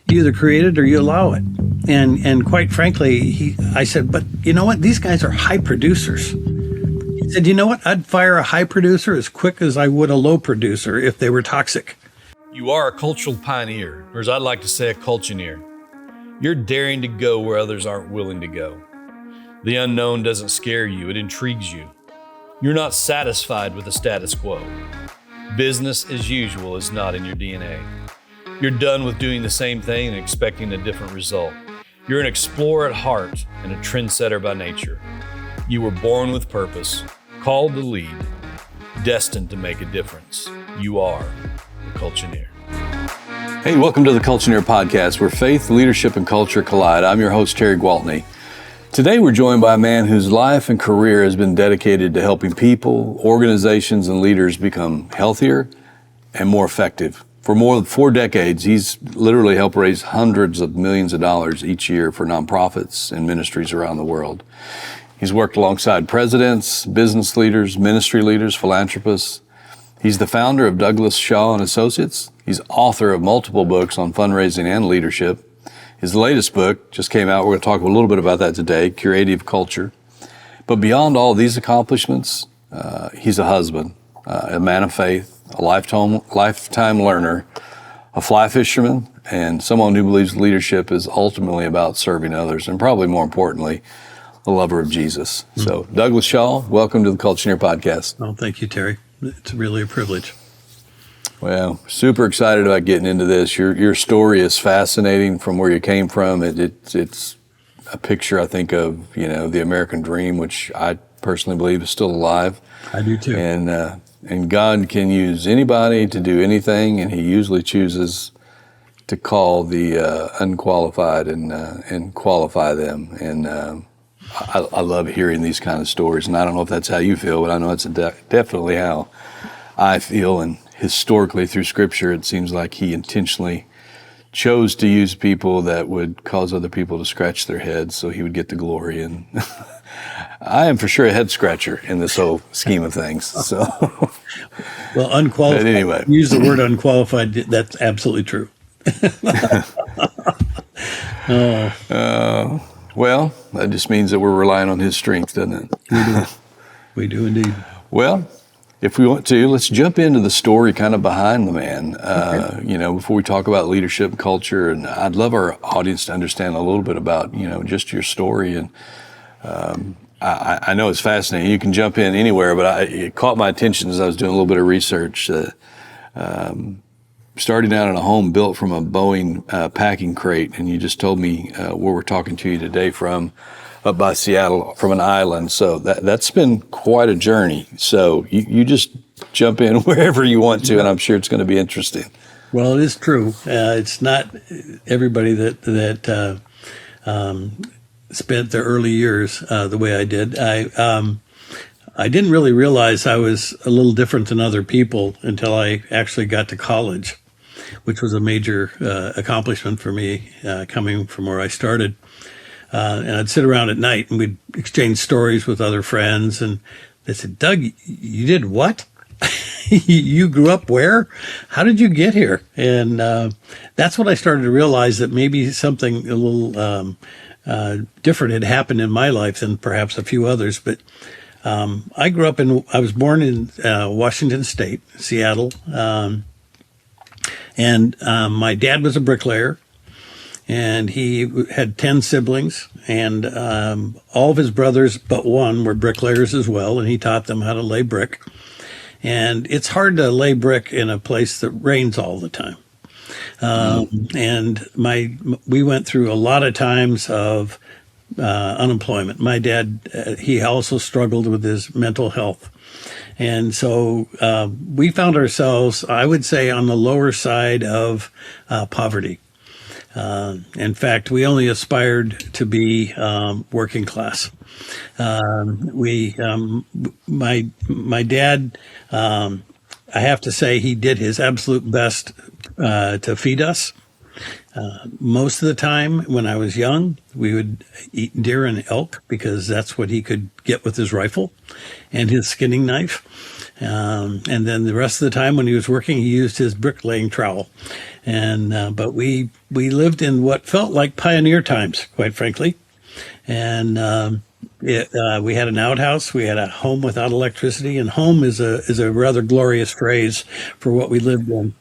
You either create it or you allow it. And quite frankly, I said, but you know what? These guys are high producers. He said, you know what? I'd fire a high producer as quick as I would a low producer if they were toxic. You are a cultural pioneer, or as I'd like to say, a culture-neer. You're daring to go where others aren't willing to go. The unknown doesn't scare you, it intrigues you. You're not satisfied with the status quo. Business as usual is not in your DNA. You're done with doing the same thing and expecting a different result. You're an explorer at heart and a trendsetter by nature. You were born with purpose, called to lead, destined to make a difference. You are the Culture-Neer. Hey, welcome to the Culture-Neer Podcast, where faith, leadership, and culture collide. I'm your host, Terry Gwaltney. Today, we're joined by a man whose life and career has been dedicated to helping people, organizations, and leaders become healthier and more effective. For more than 4 decades, he's literally helped raise hundreds of millions of dollars each year for nonprofits and ministries around the world. He's worked alongside presidents, business leaders, ministry leaders, philanthropists. He's the founder of Douglas Shaw and Associates. He's author of multiple books on fundraising and leadership. His latest book just came out. We're going to talk a little bit about that today, Curative Culture. But beyond all these accomplishments, he's a husband, a man of faith, a lifetime learner, a fly fisherman, and someone who believes leadership is ultimately about serving others, and probably more importantly, a lover of Jesus. So, Douglas Shaw, welcome to the Culture-Neer Podcast. Oh, thank you, Terry. It's really a privilege. Well, super excited about getting into this. Your story is fascinating from where you came from. It's a picture, I think, of, the American dream, which I personally believe is still alive. I do too. And God can use anybody to do anything, and He usually chooses to call the unqualified and qualify them. And I love hearing these kind of stories. And I don't know if that's how you feel, but I know it's definitely how I feel. And historically, through Scripture, it seems like He intentionally chose to use people that would cause other people to scratch their heads so He would get the glory. And I am for sure a head scratcher in this whole scheme of things. So, well, unqualified. But anyway, use the word unqualified. That's absolutely true. Well, that just means that we're relying on His strength, doesn't it? We do. We do indeed. Well, if we want to, let's jump into the story kind of behind the man, okay. Before we talk about leadership and culture. And I'd love our audience to understand a little bit about, just your story. And I know it's fascinating. You can jump in anywhere, but it caught my attention as I was doing a little bit of research. Starting out in a home built from a Boeing packing crate, and you just told me where we're talking to you today from, up by Seattle, from an island. So that's been quite a journey. So you just jump in wherever you want to, and I'm sure it's going to be interesting. Well, it is true. It's not everybody that spent their early years the way I did. I didn't really realize I was a little different than other people until I actually got to college, which was a major accomplishment for me coming from where I started. And I'd sit around at night and we'd exchange stories with other friends. And they said, Doug, you did what? You grew up where? How did you get here? And that's when I started to realize that maybe something a little different had happened in my life than perhaps a few others. But I was born in Washington State, Seattle. And my dad was a bricklayer. And he had 10 siblings, and all of his brothers but one were bricklayers as well, and he taught them how to lay brick. And it's hard to lay brick in a place that rains all the time. And we went through a lot of times of unemployment. My dad, he also struggled with his mental health. And so we found ourselves, I would say, on the lower side of poverty. In fact, we only aspired to be working class. My dad, I have to say, he did his absolute best to feed us. Most of the time when I was young, we would eat deer and elk because that's what he could get with his rifle and his skinning knife. And then the rest of the time when he was working, he used his bricklaying trowel. And but we lived in what felt like pioneer times, quite frankly. And we had an outhouse. We had a home without electricity, and home is a rather glorious phrase for what we lived in.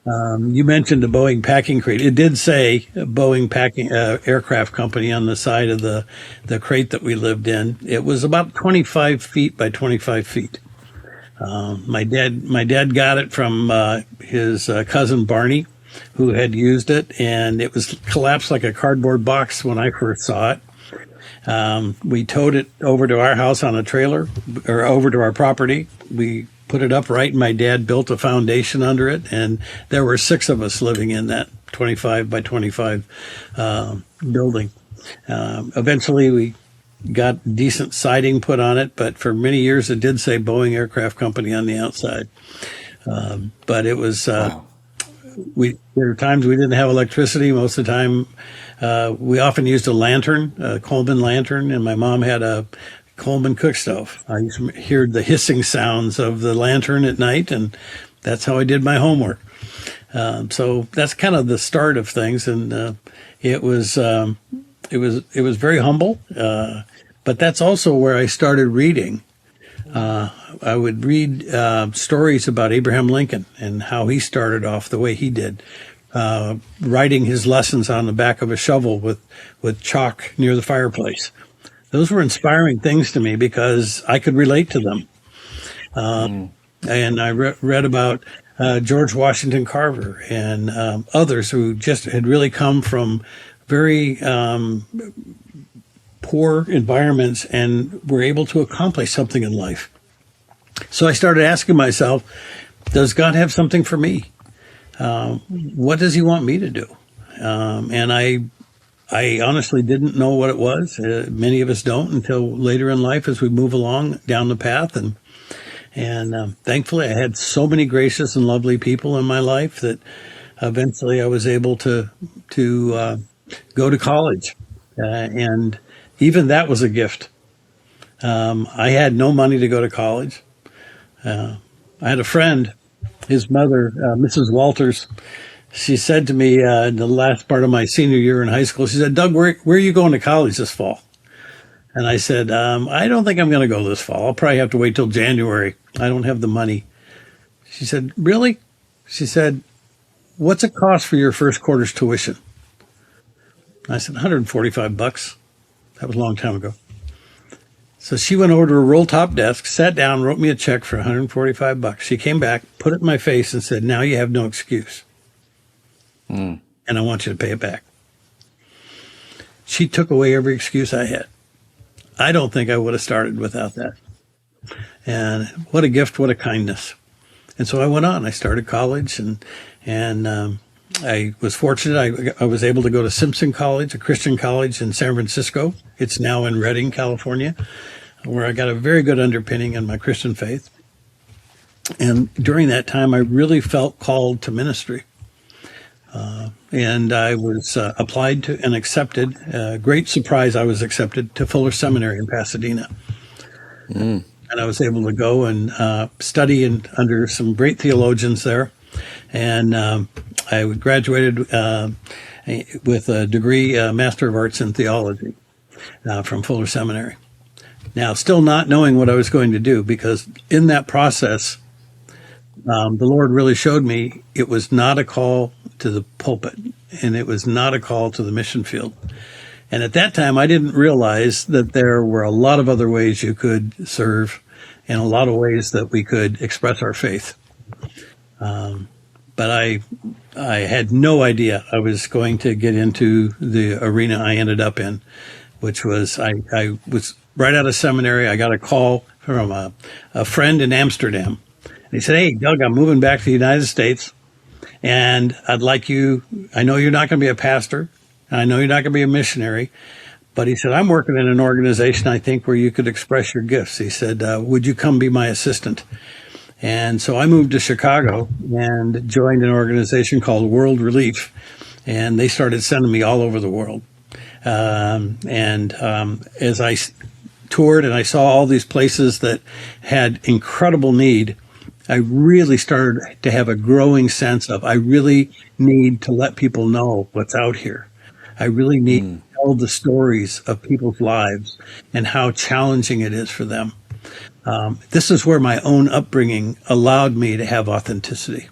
You mentioned the Boeing packing crate. It did say Boeing packing aircraft company on the side of the crate that we lived in. It was about 25 feet by 25 feet. My dad got it from his cousin Barney, who had used it, and it was collapsed like a cardboard box when I first saw it. We towed it over to our house on a trailer, or over to our property. We put it upright, and my dad built a foundation under it, and there were 6 of us living in that 25 by 25 building. Eventually, we got decent siding put on it, but for many years it did say Boeing Aircraft Company on the outside. But it was Wow. there were times we didn't have electricity. Most of the time, we often used a lantern, a Coleman lantern, and my mom had a Coleman cook stove. I used to hear the hissing sounds of the lantern at night, and that's how I did my homework. So that's kind of the start of things, and it was very humble. But that's also where I started reading. I would read stories about Abraham Lincoln and how he started off the way he did, writing his lessons on the back of a shovel with chalk near the fireplace. Those were inspiring things to me because I could relate to them. And I read about George Washington Carver and others who just had really come from very poor environments and were able to accomplish something in life. So I started asking myself, does God have something for me? What does he want me to do? And I honestly didn't know what it was. Many of us don't until later in life as we move along down the path. And thankfully, I had so many gracious and lovely people in my life that eventually I was able to go to college. And even that was a gift. I had no money to go to college. I had a friend, his mother, Mrs. Walters. She said to me in the last part of my senior year in high school, she said, "Doug, where are you going to college this fall?" And I said, "I don't think I'm going to go this fall. I'll probably have to wait till January. I don't have the money." She said, "Really?" She said, "What's it cost for your first quarter's tuition?" I said, $145. That was a long time ago. So she went over to her roll-top desk, sat down, wrote me a check for $145. She came back, put it in my face, and said, "Now you have no excuse. And I want you to pay it back." She took away every excuse I had. I don't think I would have started without that. And what a gift, what a kindness. And so I went on. I started college, and I was fortunate. I was able to go to Simpson College, a Christian college in San Francisco. It's now in Redding, California, where I got a very good underpinning in my Christian faith. And during that time, I really felt called to ministry. And I was applied to and accepted. Great surprise, I was accepted to Fuller Seminary in Pasadena. And I was able to go and study under some great theologians there. And I graduated with a degree, Master of Arts in Theology from Fuller Seminary. Now, still not knowing what I was going to do, because in that process, the Lord really showed me it was not a call to the pulpit, and it was not a call to the mission field. And at that time, I didn't realize that there were a lot of other ways you could serve and a lot of ways that we could express our faith. But I had no idea I was going to get into the arena I ended up in, which was I was right out of seminary. I got a call from a friend in Amsterdam. And he said, "Hey, Doug, I'm moving back to the United States, and I'd like you. I know you're not going to be a pastor. I know you're not going to be a missionary. But," he said, "I'm working in an organization, I think, where you could express your gifts." He said, "Would you come be my assistant?" And so I moved to Chicago and joined an organization called World Relief, and they started sending me all over the world. As I toured and I saw all these places that had incredible need, I really started to have a growing sense of I really need to let people know what's out here. I really need to tell the stories of people's lives and how challenging it is for them. This is where my own upbringing allowed me to have authenticity,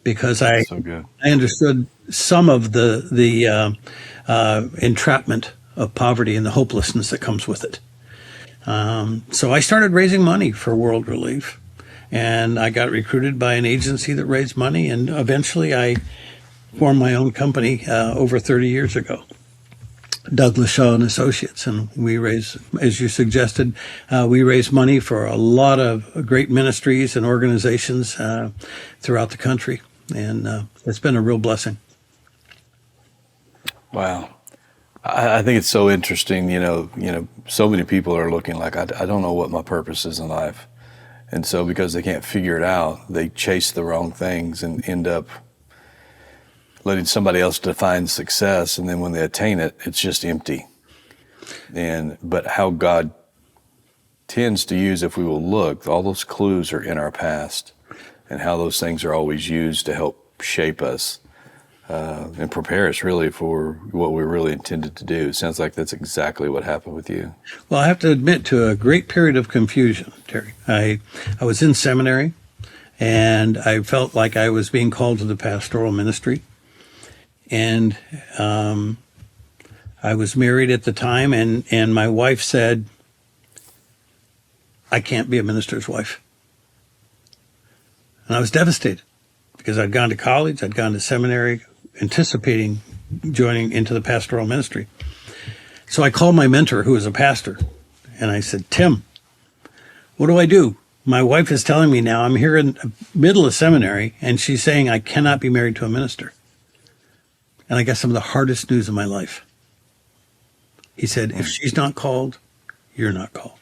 because I understood some of the entrapment of poverty and the hopelessness that comes with it. So I started raising money for World Relief, and I got recruited by an agency that raised money, and eventually I formed my own company over 30 years ago, Douglas Shaw and Associates, and we raise, as you suggested, we raise money for a lot of great ministries and organizations throughout the country, and it's been a real blessing. Wow. I think it's so interesting, so many people are looking like, I don't know what my purpose is in life. And so because they can't figure it out, they chase the wrong things and end up letting somebody else define success. And then when they attain it, it's just empty. But how God tends to use, if we will look, all those clues are in our past, and how those things are always used to help shape us. And prepare us really for what we're really intended to do. It sounds like that's exactly what happened with you. Well, I have to admit to a great period of confusion, Terry. I was in seminary, and I felt like I was being called to the pastoral ministry. And I was married at the time, and my wife said, I can't be a minister's wife. And I was devastated, because I'd gone to college, I'd gone to seminary, anticipating joining into the pastoral ministry. So I called my mentor, who was a pastor, and I said, Tim, what do I do? My wife is telling me now I'm here in the middle of seminary, and she's saying I cannot be married to a minister. And I got some of the hardest news of my life. He said, if she's not called, you're not called.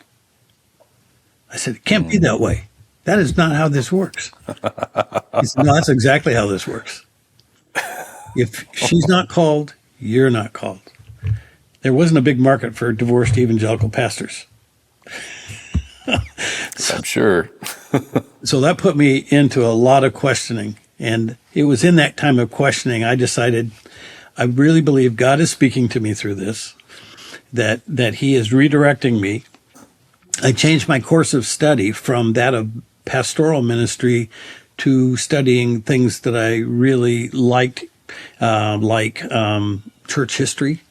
I said, it can't be that way. That is not how this works. He said, no, that's exactly how this works. If she's not called, you're not called. There wasn't a big market for divorced evangelical pastors. I'm sure. So that put me into a lot of questioning. And it was in that time of questioning, I decided, I really believe God is speaking to me through this, that he is redirecting me. I changed my course of study from that of pastoral ministry to studying things that I really liked, like church history,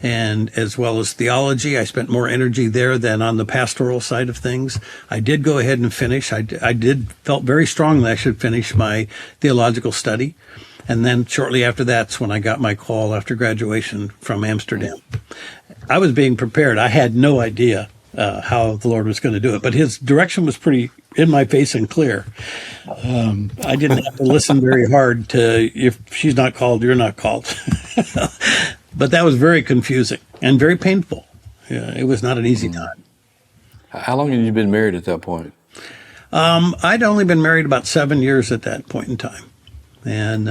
and as well as theology. I spent more energy there than on the pastoral side of things. I did go ahead and finish. I felt very strongly I should finish my theological study. And then shortly after that's when I got my call after graduation from Amsterdam. I was being prepared. I had no idea how the Lord was going to do it, but his direction was pretty in my face and clear. I didn't have to listen very hard to, if she's not called, you're not called. But that was very confusing and very painful. Yeah, it was not an easy time. How long had you been married at that point? I'd only been married about 7 years at that point in time. And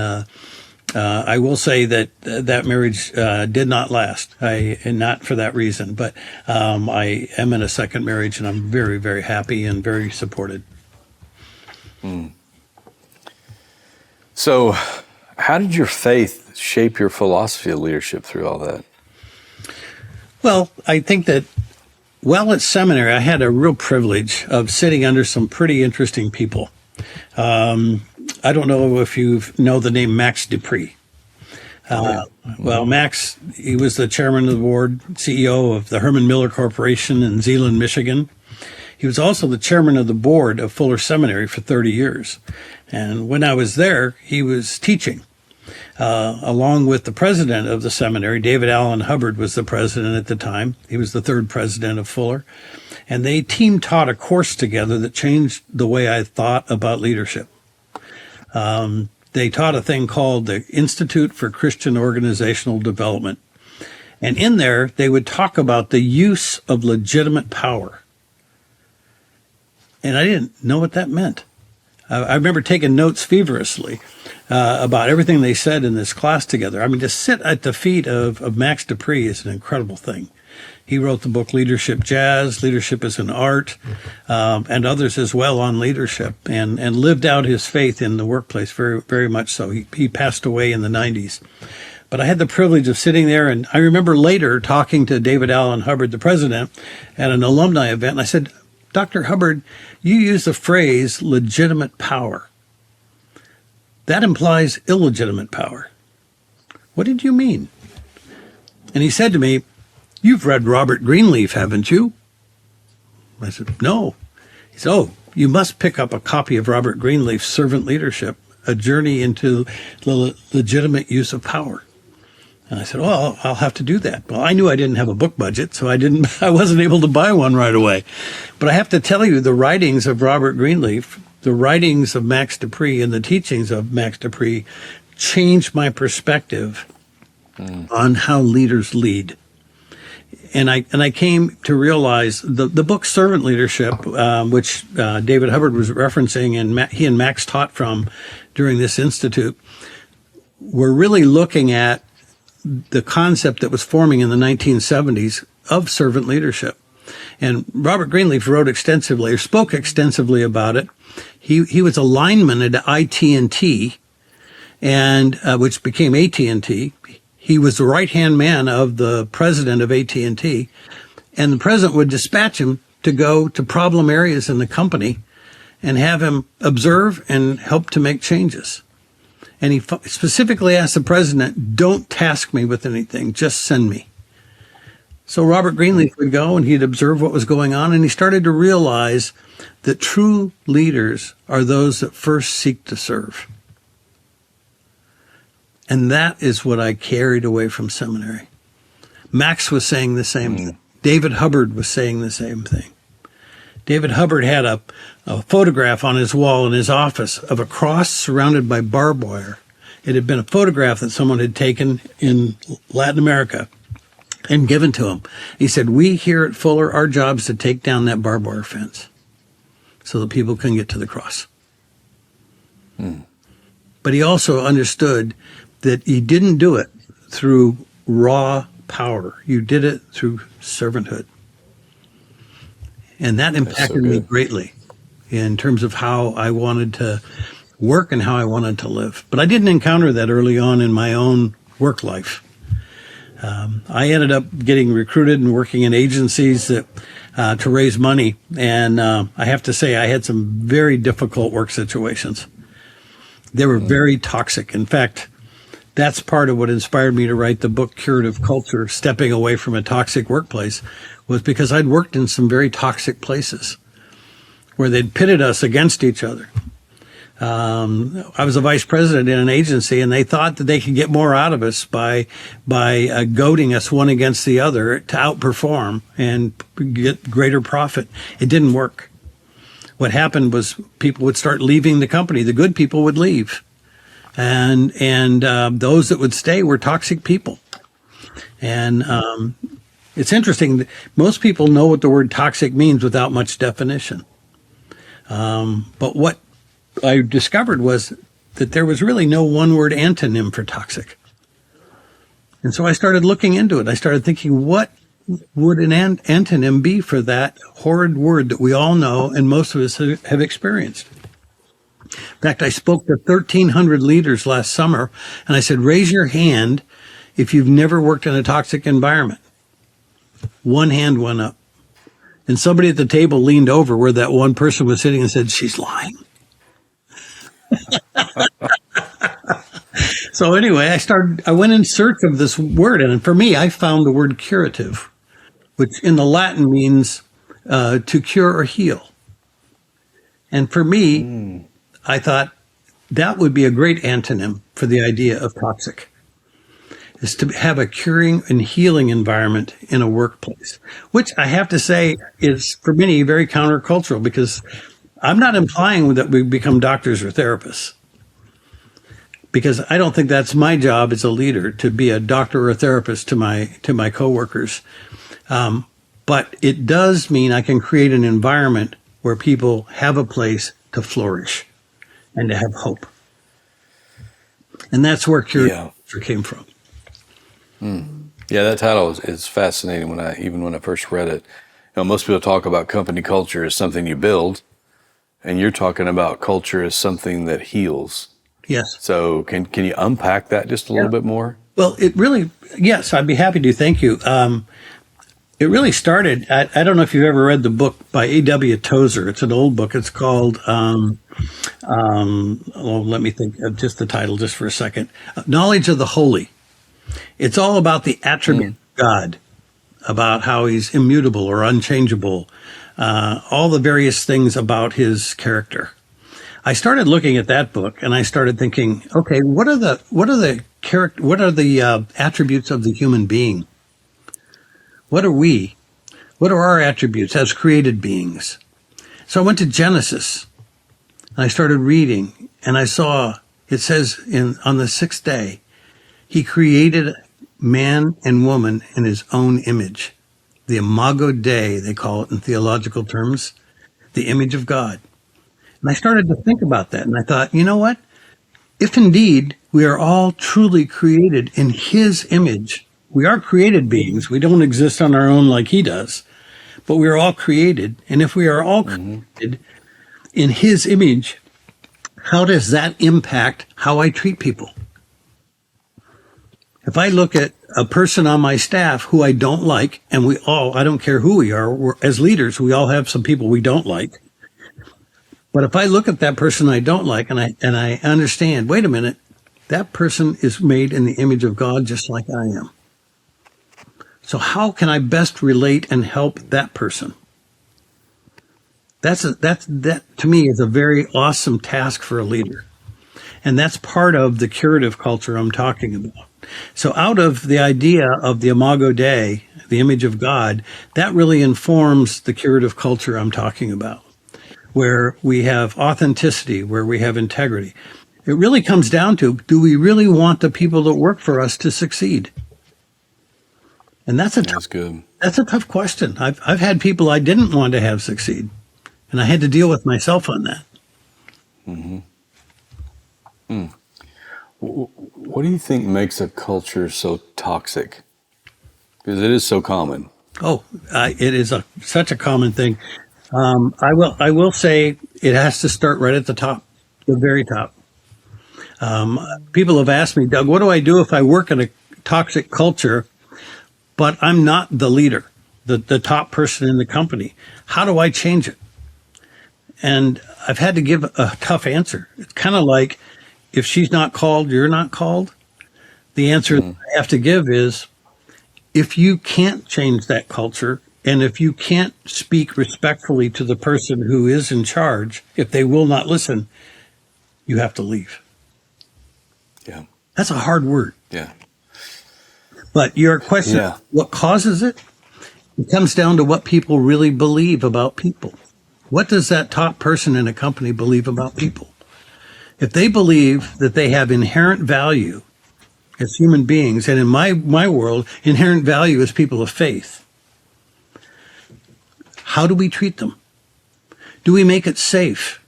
I will say that that marriage did not last, and not for that reason. But I am in a second marriage, and I'm very, very happy and very supported. So how did your faith shape your philosophy of leadership through all that? Well, I think that while at seminary, I had a real privilege of sitting under some pretty interesting people. I don't know if you know the name Max Dupree. Well, Max, he was the chairman of the board, CEO of the Herman Miller Corporation in Zeeland, Michigan. He was also the chairman of the board of Fuller Seminary for 30 years. And when I was there, he was teaching. Along with the president of the seminary, David Allen Hubbard was the president at the time. He was the third president of Fuller. And they team taught a course together that changed the way I thought about leadership. They taught a thing called the Institute for Christian Organizational Development. And in there, they would talk about the use of legitimate power. And I didn't know what that meant. I remember taking notes feverishly about everything they said in this class together. I mean, to sit at the feet of Max Dupree is an incredible thing. He wrote the book Leadership Jazz, Leadership is an Art, and others as well on leadership, and lived out his faith in the workplace very, very much so. He passed away in the 90s. But I had the privilege of sitting there, and I remember later talking to David Allen Hubbard, the president, at an alumni event, and I said, Dr. Hubbard, you use the phrase legitimate power. That implies illegitimate power. What did you mean? And he said to me, you've read Robert Greenleaf, haven't you? I said, no. He said, oh, you must pick up a copy of Robert Greenleaf's Servant Leadership, A Journey into the Legitimate Use of Power. And I said, well, I'll have to do that. Well, I knew I didn't have a book budget, so I wasn't able to buy one right away. But I have to tell you, the writings of Robert Greenleaf, the writings of Max Dupree, and the teachings of Max Dupree changed my perspective on how leaders lead. And I came to realize the book Servant Leadership, which David Hubbard was referencing and he and Max taught from during this institute, we're really looking at the concept that was forming in the 1970s of servant leadership. And Robert Greenleaf wrote extensively, or spoke extensively about it. He was a lineman at IT&T, and which became AT&T. He was the right-hand man of the president of AT&T, and the president would dispatch him to go to problem areas in the company and have him observe and help to make changes. And he specifically asked the president, don't task me with anything, just send me. So Robert Greenleaf would go and he'd observe what was going on, and he started to realize that true leaders are those that first seek to serve. And that is what I carried away from seminary. Max was saying the same thing. David Hubbard was saying the same thing. David Hubbard had a photograph on his wall in his office of a cross surrounded by barbed wire. It had been a photograph that someone had taken in Latin America and given to him. He said, we here at Fuller, our job is to take down that barbed wire fence so that people can get to the cross. But he also understood that he didn't do it through raw power. You did it through servanthood. And that impacted me greatly in terms of how I wanted to work and how I wanted to live. But I didn't encounter that early on in my own work life. I ended up getting recruited and working in agencies that, to raise money. And I have to say, I had some very difficult work situations. They were very toxic. In fact, that's part of what inspired me to write the book Curative Culture, Stepping Away from a Toxic Workplace, was because I'd worked in some very toxic places where they'd pitted us against each other. I was a vice president in an agency, and they thought that they could get more out of us by goading us one against the other to outperform and get greater profit. It didn't work. What happened was people would start leaving the company. The good people would leave. And those that would stay were toxic people. And it's interesting that most people know what the word toxic means without much definition. But what I discovered was that there was really no one-word antonym for toxic. And so I started looking into it. I started thinking, what would an antonym be for that horrid word that we all know and most of us have experienced? In fact, I spoke to 1,300 leaders last summer, and I said, raise your hand if you've never worked in a toxic environment. One hand went up. And somebody at the table leaned over where that one person was sitting and said, she's lying. So anyway, I went in search of this word, and for me, I found the word curative, which in the Latin means to cure or heal. And for me, I thought that would be a great antonym for the idea of toxic, is to have a curing and healing environment in a workplace, which I have to say is for many very countercultural, because I'm not implying that we become doctors or therapists, because I don't think that's my job as a leader, to be a doctor or a therapist to my coworkers. But it does mean I can create an environment where people have a place to flourish and to have hope. And that's where Curative Culture came from. Yeah, that title is fascinating. When I first read it, most people talk about company culture as something you build, and you're talking about culture as something that heals. Yes. So can you unpack that just a little bit more? Well, yes, I'd be happy to. Thank you. It really started, I don't know if you've ever read the book by A.W. Tozer. It's an old book. It's called, let me think of just the title just for a second. Knowledge of the Holy. It's all about the attribute of God, about how he's immutable or unchangeable, all the various things about his character. I started looking at that book and I started thinking, okay, what are the attributes of the human being? What are we? What are our attributes as created beings? So I went to Genesis and I started reading and I saw it says on the sixth day, he created man and woman in his own image. The imago Dei, they call it in theological terms, the image of God. And I started to think about that and I thought, you know what? If indeed we are all truly created in his image, we are created beings. We don't exist on our own like he does, but we are all created. And if we are all created in his image, how does that impact how I treat people? If I look at a person on my staff who I don't like, and I don't care who we are, as leaders, we all have some people we don't like. But if I look at that person I don't like and I understand, wait a minute, that person is made in the image of God just like I am. So how can I best relate and help that person? That to me is a very awesome task for a leader. And that's part of the curative culture I'm talking about. So out of the idea of the imago Dei, the image of God, that really informs the curative culture I'm talking about, where we have authenticity, where we have integrity. It really comes down to, do we really want the people that work for us to succeed? And that's a tough question. I've had people I didn't want to have succeed, and I had to deal with myself on that. What do you think makes a culture so toxic? Because it is so common. It is such a common thing. I will say it has to start right at the top, the very top. People have asked me, Doug, what do I do if I work in a toxic culture, but I'm not the leader, the top person in the company? How do I change it? And I've had to give a tough answer. It's kind of like, if she's not called, you're not called. The answer I have to give is, if you can't change that culture, and if you can't speak respectfully to the person who is in charge, if they will not listen, you have to leave. Yeah. That's a hard word. Yeah. But your question, what causes it? It comes down to what people really believe about people. What does that top person in a company believe about people? If they believe that they have inherent value as human beings, and in my world, inherent value is people of faith, how do we treat them? Do we make it safe?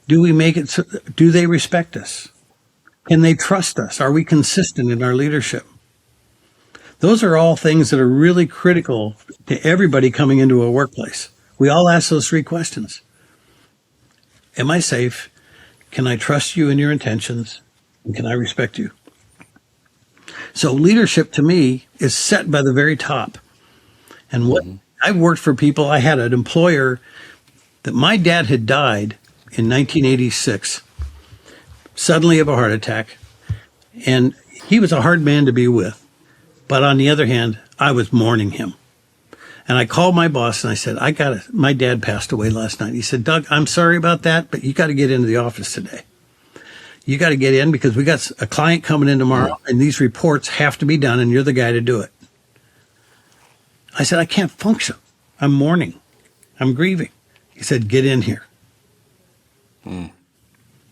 Do they respect us? Can they trust us? Are we consistent in our leadership? Those are all things that are really critical to everybody coming into a workplace. We all ask those three questions. Am I safe? Can I trust you in your intentions? And can I respect you? So leadership to me is set by the very top. And what I've worked for people, I had an employer that my dad had died in 1986, suddenly of a heart attack. And he was a hard man to be with. But on the other hand, I was mourning him. And I called my boss and I said, my dad passed away last night. He said, Doug, I'm sorry about that, but you got to get into the office today. You got to get in because we got a client coming in tomorrow and these reports have to be done and you're the guy to do it. I said, I can't function. I'm mourning. I'm grieving. He said, get in here.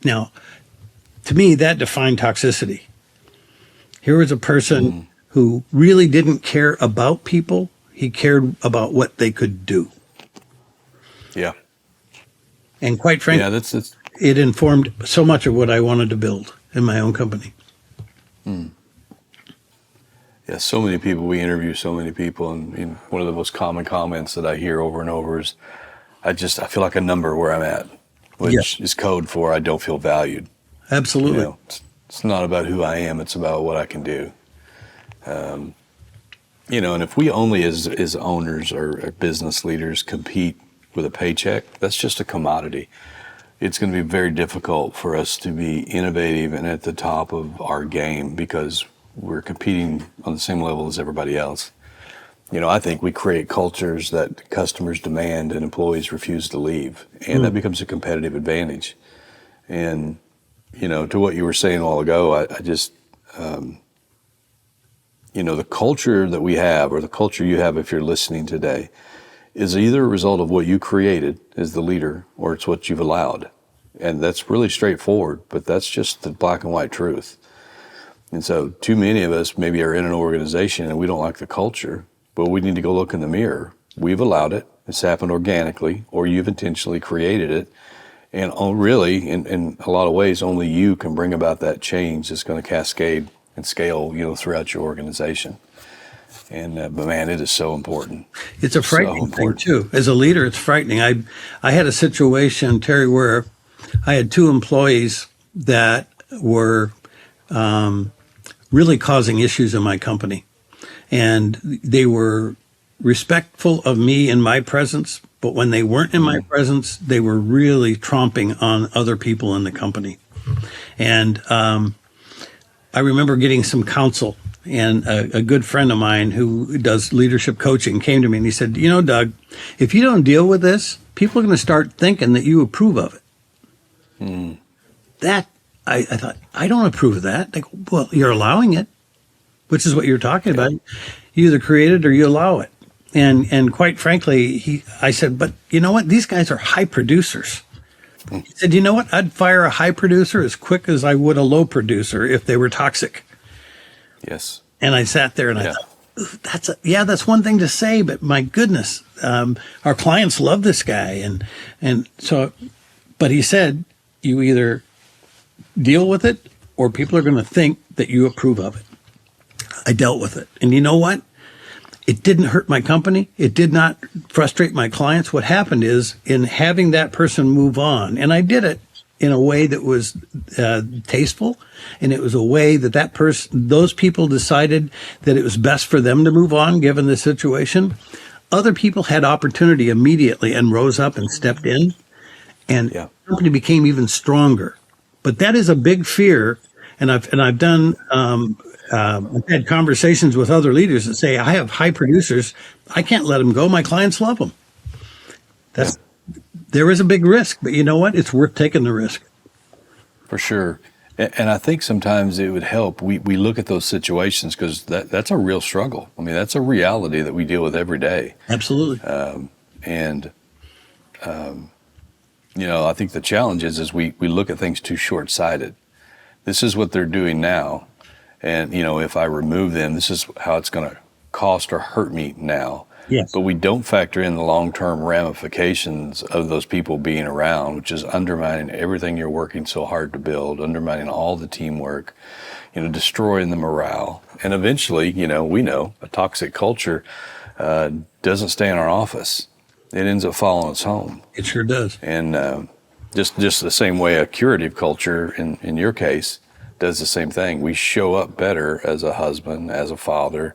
Now, to me, that defined toxicity. Here was a person who really didn't care about people. He cared about what they could do. Yeah. And quite frankly, it informed so much of what I wanted to build in my own company. Yeah, so many people, we interview so many people, and one of the most common comments that I hear over and over is, I feel like a number where I'm at, which is code for I don't feel valued. Absolutely. It's not about who I am, it's about what I can do. And if we only as owners or business leaders compete with a paycheck, that's just a commodity. It's going to be very difficult for us to be innovative and at the top of our game because we're competing on the same level as everybody else. I think we create cultures that customers demand and employees refuse to leave, and that becomes a competitive advantage. And, to what you were saying a while ago, I just, the culture that we have, or the culture you have if you're listening today, is either a result of what you created as the leader, or it's what you've allowed. And that's really straightforward, but that's just the black and white truth. And so too many of us maybe are in an organization and we don't like the culture, but we need to go look in the mirror. We've allowed it. It's happened organically, or you've intentionally created it. And really, in a lot of ways, only you can bring about that change that's going to cascade and scale, throughout your organization. And but man, it is so important. It's a frightening thing too. As a leader, it's frightening. I had a situation, Terry, where I had two employees that were really causing issues in my company, and they were respectful of me in my presence, but when they weren't in my presence, they were really tromping on other people in the company. And I remember getting some counsel, and a good friend of mine who does leadership coaching came to me and he said, Doug, if you don't deal with this, people are going to start thinking that you approve of it. That, I thought, I don't approve of that. They go, well, you're allowing it, which is what you're talking about. You either create it or you allow it. And quite frankly, I said, but you know what? These guys are high producers. He said, you know what? I'd fire a high producer as quick as I would a low producer if they were toxic. Yes. And I sat there and I thought, that's one thing to say, but my goodness, our clients love this guy. And so, but he said, you either deal with it or people are going to think that you approve of it. I dealt with it. And you know what? It didn't hurt my company. It did not frustrate my clients. What happened is, in having that person move on, and I did it in a way that was tasteful, and it was a way that those people decided that it was best for them to move on given the situation. Other people had opportunity immediately and rose up and stepped in, and the company became even stronger. But that is a big fear, and I've done. I've had conversations with other leaders that say, I have high producers. I can't let them go. My clients love them. There is a big risk, but you know what? It's worth taking the risk. For sure. And I think sometimes it would help. We look at those situations because that's a real struggle. I mean, that's a reality that we deal with every day. Absolutely. I think the challenge is we look at things too short-sighted. This is what they're doing now. And, if I remove them, this is how it's going to cost or hurt me now. Yes. But we don't factor in the long-term ramifications of those people being around, which is undermining everything you're working so hard to build, undermining all the teamwork, destroying the morale. And eventually, we know a toxic culture doesn't stay in our office. It ends up following us home. It sure does. And just the same way a curative culture, in your case, does the same thing. We show up better as a husband, as a father,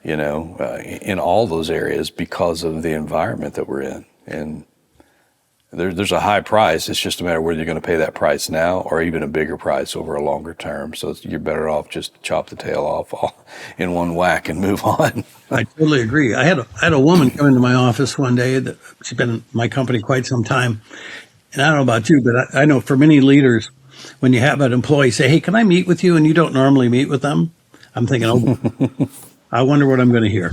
in all those areas because of the environment that we're in. And there's a high price. It's just a matter of whether you're going to pay that price now or even a bigger price over a longer term. So you're better off just chop the tail off all in one whack and move on. I totally agree. I had a woman come into my office one day that she's been in my company quite some time. And I don't know about you, but I know for many leaders, when you have an employee say, hey, can I meet with you? And you don't normally meet with them. I'm thinking, oh, I wonder what I'm going to hear.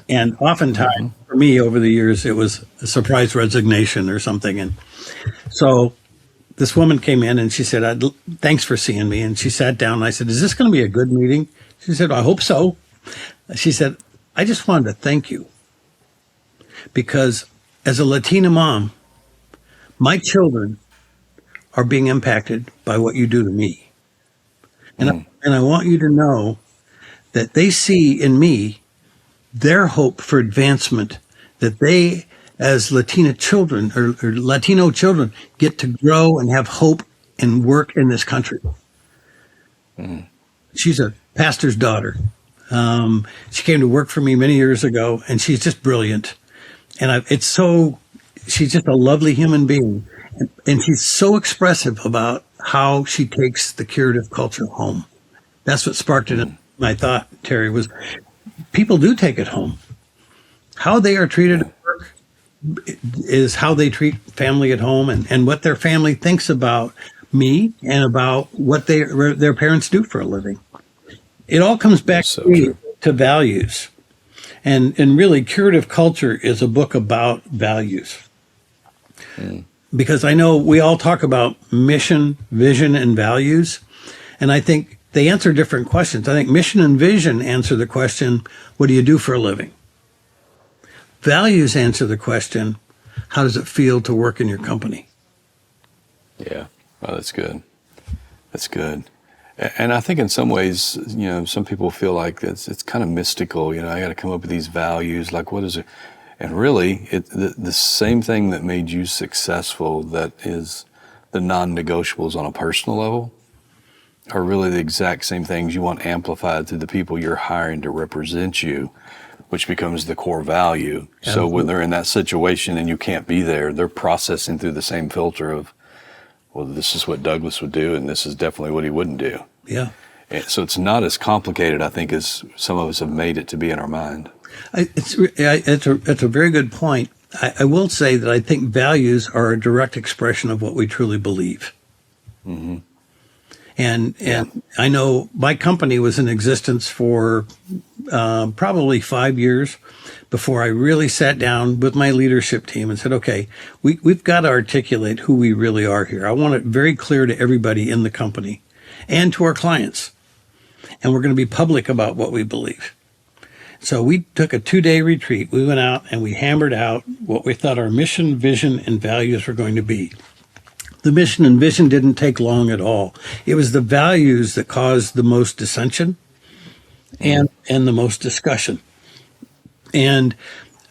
And oftentimes for me over the years, it was a surprise resignation or something. And so this woman came in and she said, thanks for seeing me. And she sat down and I said, is this going to be a good meeting? She said, I hope so. She said, I just wanted to thank you because as a Latina mom, my children are being impacted by what you do to me. And I want you to know that they see in me their hope for advancement, that they, as Latina children or Latino children, get to grow and have hope and work in this country. Mm. She's a pastor's daughter. She came to work for me many years ago, and she's just brilliant. And she's just a lovely human being. And she's so expressive about how she takes the curative culture home. That's what sparked it in my thought, Terry, was people do take it home. How they are treated at work is how they treat family at home, and what their family thinks about me and about what their parents do for a living. It all comes back to values. And really, Curative Culture is a book about values. Mm. Because I know we all talk about mission, vision, and values. And I think they answer different questions. I think mission and vision answer the question, what do you do for a living? Values answer the question, how does it feel to work in your company? Yeah, well, that's good. That's good. And I think in some ways, some people feel like it's kind of mystical. I got to come up with these values. Like, what is it? And really, the same thing that made you successful, that is the non-negotiables on a personal level, are really the exact same things you want amplified through the people you're hiring to represent you, which becomes the core value. Absolutely. So when they're in that situation and you can't be there, they're processing through the same filter of, well, this is what Douglas would do, and this is definitely what he wouldn't do. Yeah. So it's not as complicated, I think, as some of us have made it to be in our mind. It's a very good point. I will say that I think values are a direct expression of what we truly believe. Mm-hmm. And I know my company was in existence for probably 5 years before I really sat down with my leadership team and said, okay, we've got to articulate who we really are here. I want it very clear to everybody in the company and to our clients. And we're going to be public about what we believe. So we took a 2-day retreat. We went out and we hammered out what we thought our mission, vision, and values were going to be. The mission and vision didn't take long at all. It was the values that caused the most dissension and the most discussion. And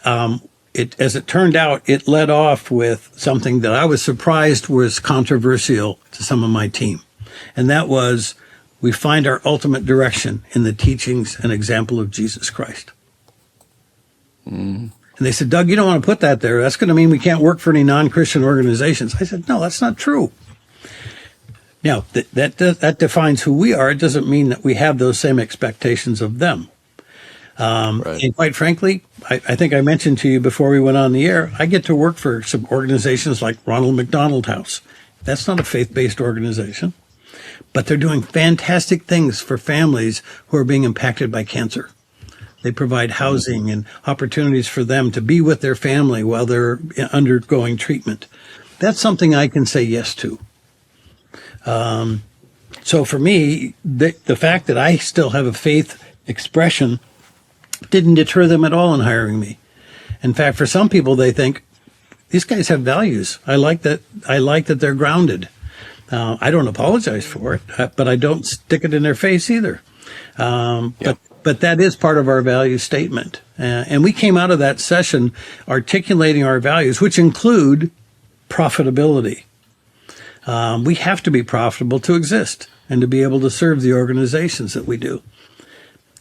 as it turned out, it led off with something that I was surprised was controversial to some of my team. And that was, we find our ultimate direction in the teachings and example of Jesus Christ. Mm. And they said, Doug, you don't want to put that there. That's going to mean we can't work for any non-Christian organizations. I said, no, that's not true. Now, that defines who we are. It doesn't mean that we have those same expectations of them. Right. And quite frankly, I think I mentioned to you before we went on the air, I get to work for some organizations like Ronald McDonald House. That's not a faith-based organization, but they're doing fantastic things for families who are being impacted by cancer. They provide housing and opportunities for them to be with their family while they're undergoing treatment. That's something I can say yes to. So for me, the fact that I still have a faith expression didn't deter them at all in hiring me. In fact, for some people, they think, these guys have values. I like that they're grounded. I don't apologize for it, but I don't stick it in their face either. But that is part of our value statement. And we came out of that session articulating our values, which include profitability. We have to be profitable to exist and to be able to serve the organizations that we do.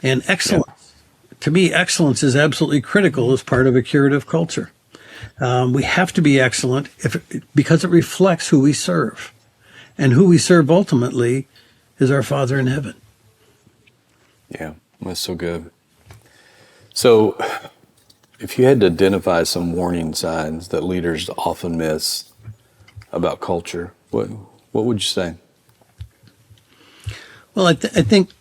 And excellence, to me, excellence is absolutely critical as part of a curative culture. We have to be excellent because it reflects who we serve. And who we serve ultimately is our Father in heaven. Yeah. That's so good. So if you had to identify some warning signs that leaders often miss about culture, what would you say? Well, I think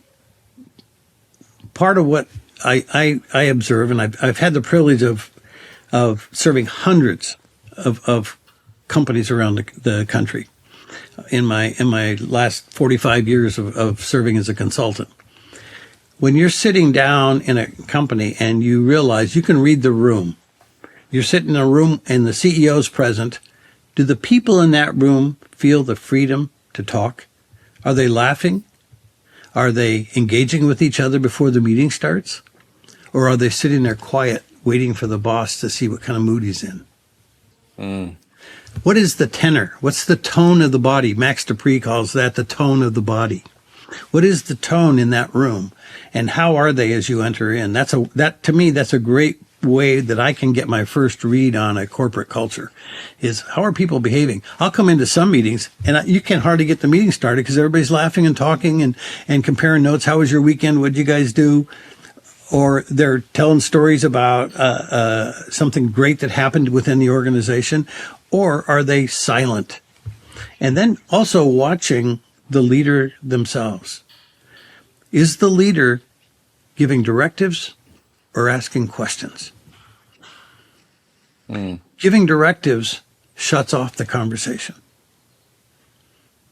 part of what I observe, and I've had the privilege of serving hundreds of companies around the country in my last 45 years of serving as a consultant. When you're sitting down in a company and you realize you can read the room, you're sitting in a room and the CEO's present, do the people in that room feel the freedom to talk? Are they laughing? Are they engaging with each other before the meeting starts? Or are they sitting there quiet, waiting for the boss to see what kind of mood he's in? What is the tenor? What's the tone of the body? Max Dupree calls that the tone of the body. What is the tone in that room? And how are they as you enter in? To me, that's a great way that I can get my first read on a corporate culture, is how are people behaving? I'll come into some meetings and you can hardly get the meeting started because everybody's laughing and talking and comparing notes. How was your weekend? What did you guys do? Or they're telling stories about something great that happened within the organization. Or are they silent? And then also watching the leader themselves. Is the leader giving directives or asking questions? Giving directives shuts off the conversation.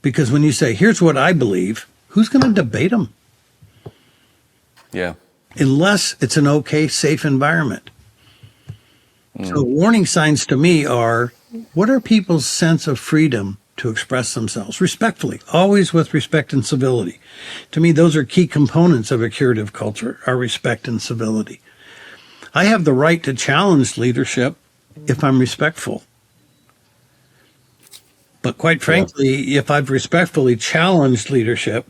Because when you say, here's what I believe, who's going to debate them? Yeah. Unless it's an okay, safe environment. So warning signs to me are, what are people's sense of freedom to express themselves respectfully, always with respect and civility? To me, those are key components of a curative culture, are respect and civility. I have the right to challenge leadership if I'm respectful. But quite frankly, if I've respectfully challenged leadership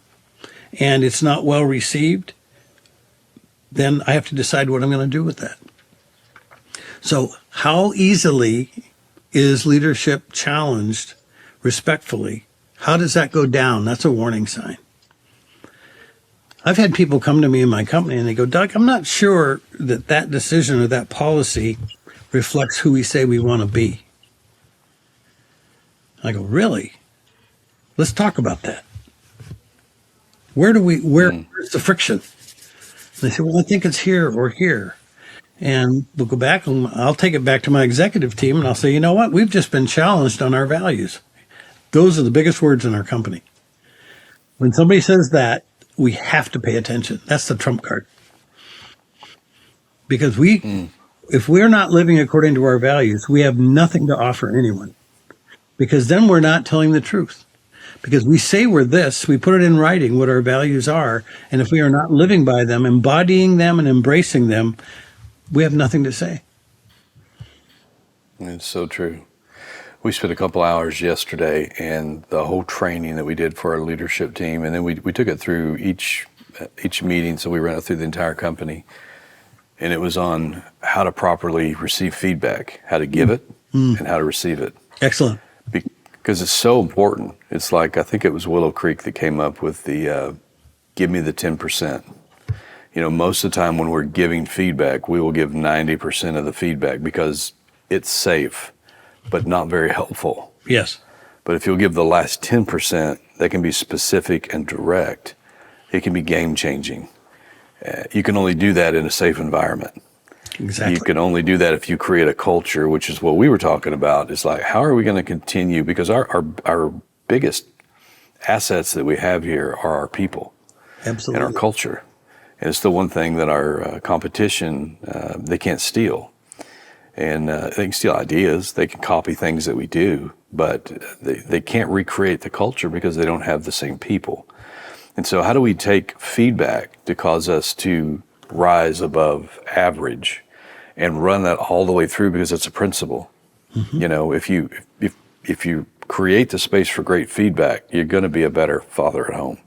and it's not well received, then I have to decide what I'm going to do with that. So how easily is leadership challenged respectfully? How does that go down? That's a warning sign. I've had people come to me in my company and they go, Doug, I'm not sure that that decision or that policy reflects who we say we want to be. I go, really? Let's talk about that. Where's the friction? And they say, well, I think it's here or here. And we'll go back and I'll take it back to my executive team and I'll say, you know what? We've just been challenged on our values. Those are the biggest words in our company. When somebody says that, we have to pay attention. That's the trump card. Because if we're not living according to our values, we have nothing to offer anyone. Because then we're not telling the truth. Because we say we're this, we put it in writing what our values are, and if we are not living by them, embodying them and embracing them, we have nothing to say. It's so true. We spent a couple hours yesterday, and the whole training that we did for our leadership team, and then we took it through each meeting, so we ran it through the entire company. And it was on how to properly receive feedback, how to give it, and how to receive it. Excellent. Because it's so important. It's like, I think it was Willow Creek that came up with the give me the 10%. You know, most of the time when we're giving feedback, we will give 90% of the feedback because it's safe, but not very helpful. Yes. But if you'll give the last 10%, that can be specific and direct. It can be game-changing. You can only do that in a safe environment. Exactly. You can only do that if you create a culture, which is what we were talking about. It's like, how are we going to continue? Because our biggest assets that we have here are our people. Absolutely. And our culture. And it's the one thing that our competition, they can't steal. And they can steal ideas. They can copy things that we do, but they can't recreate the culture because they don't have the same people. And so how do we take feedback to cause us to rise above average and run that all the way through, because it's a principle? You know, if you create the space for great feedback, you're going to be a better father at home.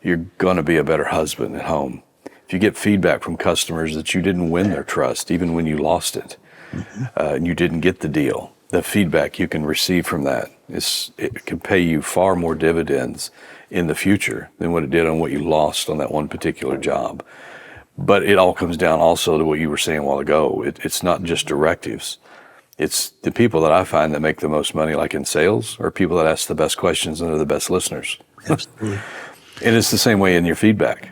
You're going to be a better husband at home. If you get feedback from customers that you didn't win their trust, even when you lost it, and you didn't get the deal, the feedback you can receive from that it can pay you far more dividends in the future than what it did on what you lost on that one particular job. But it all comes down also to what you were saying a while ago. It's not just directives. It's the people that I find that make the most money, like in sales, are people that ask the best questions and are the best listeners. Absolutely. And it's the same way in your feedback.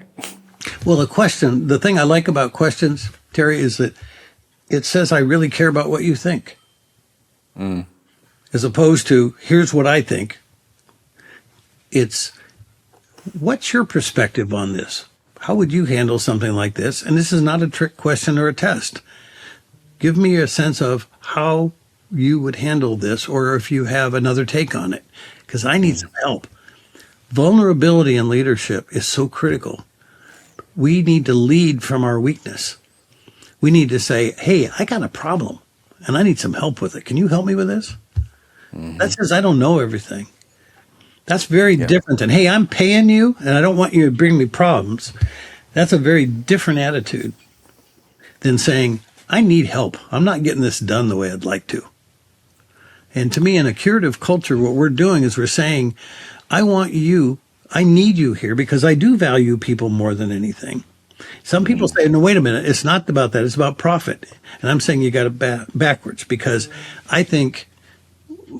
Well, the thing I like about questions, Terry, is that it says, I really care about what you think. As opposed to, here's what I think. It's, what's your perspective on this? How would you handle something like this? And this is not a trick question or a test. Give me a sense of how you would handle this, or if you have another take on it, because I need some help. Vulnerability in leadership is so critical. We need to lead from our weakness. We need to say, hey, I got a problem and I need some help with it. Can you help me with this? That says I don't know everything. That's very different than, hey, I'm paying you and I don't want you to bring me problems. That's a very different attitude than saying, I need help. I'm not getting this done the way I'd like to. And to me, in a curative culture, what we're doing is we're saying, I need you here because I do value people more than anything. Some people say, no, wait a minute, it's not about that, it's about profit. And I'm saying you got it backwards, because I think,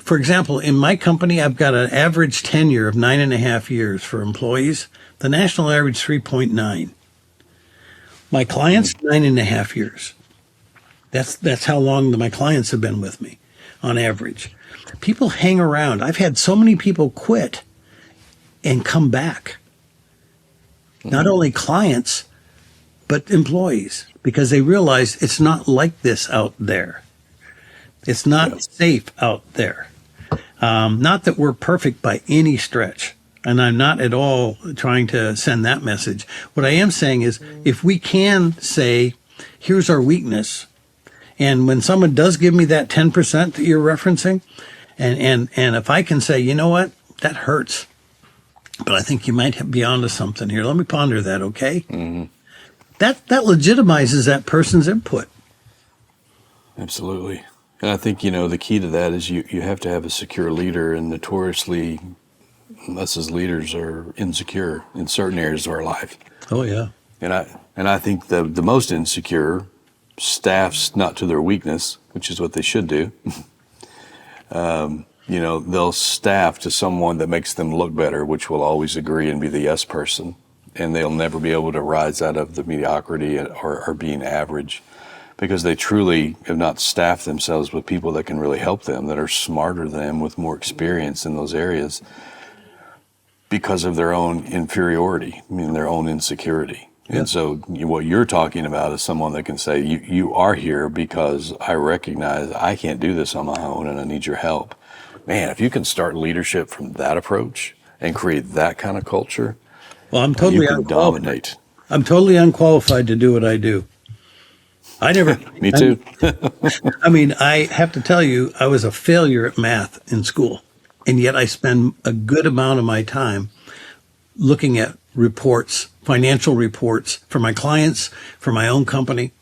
for example, in my company, I've got an average tenure of 9.5 years for employees. The national average 3.9. My clients, 9.5 years. That's how long my clients have been with me, on average. People hang around. I've had so many people quit and come back. Not only clients, but employees, because they realize it's not like this out there. It's not safe out there. Not that we're perfect by any stretch. And I'm not at all trying to send that message. What I am saying is, if we can say, here's our weakness, and when someone does give me that 10% that you're referencing, and if I can say, you know what, that hurts, but I think you might be onto something here. Let me ponder that, okay? Mm-hmm. That legitimizes that person's input. Absolutely. And I think, the key to that is you have to have a secure leader, and notoriously, us as leaders are insecure in certain areas of our life. Oh, yeah. And I think the most insecure staffs not to their weakness, which is what they should do. They'll staff to someone that makes them look better, which will always agree and be the yes person. And they'll never be able to rise out of the mediocrity or being average, because they truly have not staffed themselves with people that can really help them, that are smarter than them, with more experience in those areas, because of their own inferiority, their own insecurity. Yep. And so what you're talking about is someone that can say, you are here because I recognize I can't do this on my own and I need your help. Man, if you can start leadership from that approach and create that kind of culture, well, I'm totally you can dominate. I'm totally unqualified to do what I do. I never. Me too. I have to tell you, I was a failure at math in school, and yet I spend a good amount of my time looking at reports, financial reports for my clients, for my own company.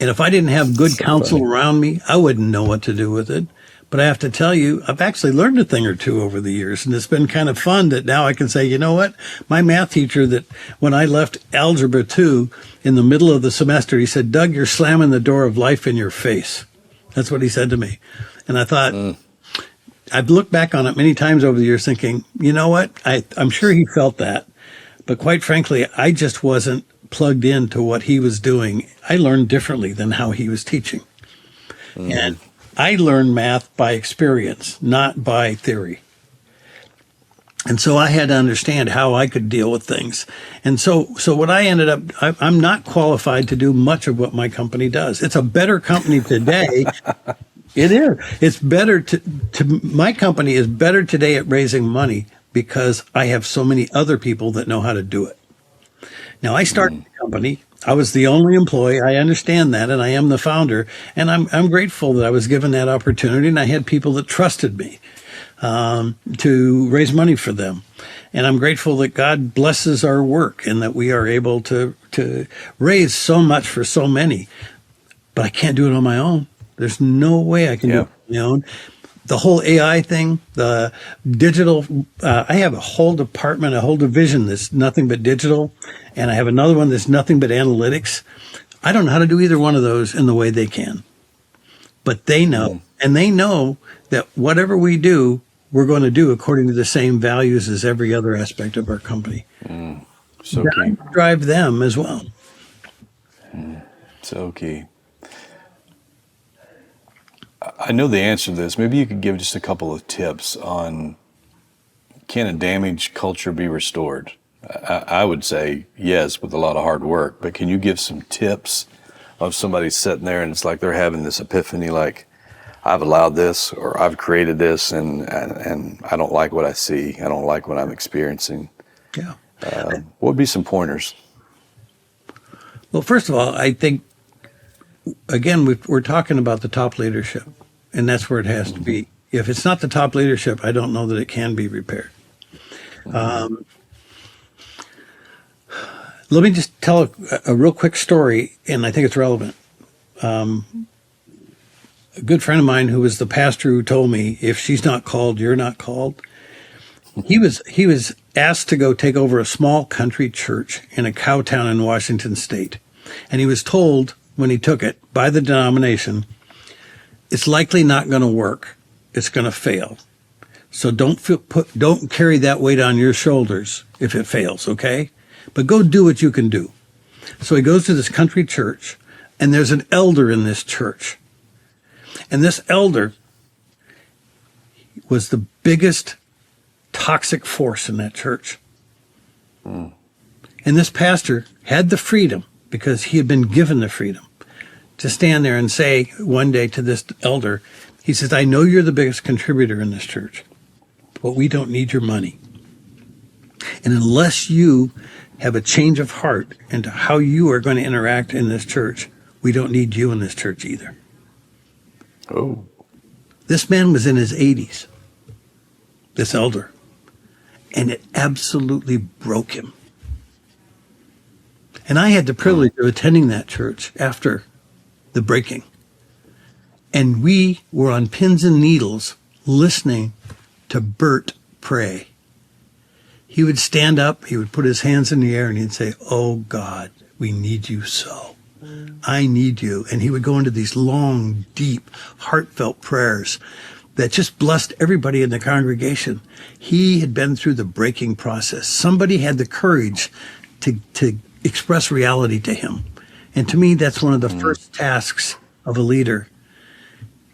And if I didn't have good counsel around me, I wouldn't know what to do with it. But I have to tell you, I've actually learned a thing or two over the years, and it's been kind of fun that now I can say, you know what? My math teacher, that when I left Algebra 2 in the middle of the semester, he said, Doug, you're slamming the door of life in your face. That's what he said to me. And I thought, I've looked back on it many times over the years thinking, you know what? I'm sure he felt that. But quite frankly, I just wasn't plugged into what he was doing. I learned differently than how he was teaching. And I learned math by experience, not by theory. And so I had to understand how I could deal with things. And so what I ended up, I'm not qualified to do much of what my company does. It's a better company today. It is. It's better my company is better today at raising money because I have so many other people that know how to do it. Now, I started the company. I was the only employee. I understand that, and I am the founder. And I'm grateful that I was given that opportunity, and I had people that trusted me to raise money for them. And I'm grateful that God blesses our work and that we are able to raise so much for so many. But I can't do it on my own. There's no way I can do it on my own. The whole AI thing, the digital, I have a whole department, a whole division that's nothing but digital, and I have another one that's nothing but analytics. I don't know how to do either one of those in the way they can. But they know, and they know that whatever we do, we're going to do according to the same values as every other aspect of our company. So that key. Drive them as well. So key. I know the answer to this. Maybe you could give just a couple of tips on, can a damaged culture be restored? I would say yes, with a lot of hard work, but can you give some tips of somebody sitting there and it's like they're having this epiphany, like, I've allowed this or I've created this and I don't like what I see. I don't like what I'm experiencing. Yeah. What would be some pointers? Well, first of all, I think, again, we're talking about the top leadership, and that's where it has to be. If it's not the top leadership, I don't know that it can be repaired. Let me just tell a real quick story, and I think it's relevant. A good friend of mine who was the pastor who told me, if she's not called, you're not called. He was asked to go take over a small country church in a cow town in Washington State. And he was told when he took it by the denomination, it's likely not going to work. It's going to fail. So don't carry that weight on your shoulders if it fails, okay? But go do what you can do. So he goes to this country church, and there's an elder in this church. And this elder was the biggest toxic force in that church. And this pastor had the freedom, because he had been given the freedom, to stand there and say one day to this elder, he says, I know you're the biggest contributor in this church, but we don't need your money. And unless you have a change of heart into how you are going to interact in this church, we don't need you in this church either. Oh. This man was in his 80s, this elder, and it absolutely broke him. And I had the privilege of attending that church after the breaking. And we were on pins and needles listening to Bert pray. He would stand up, he would put his hands in the air, and he'd say, oh God, we need you so. I need you. And he would go into these long, deep, heartfelt prayers that just blessed everybody in the congregation. He had been through the breaking process. Somebody had the courage to express reality to him. And to me, that's one of the first tasks of a leader,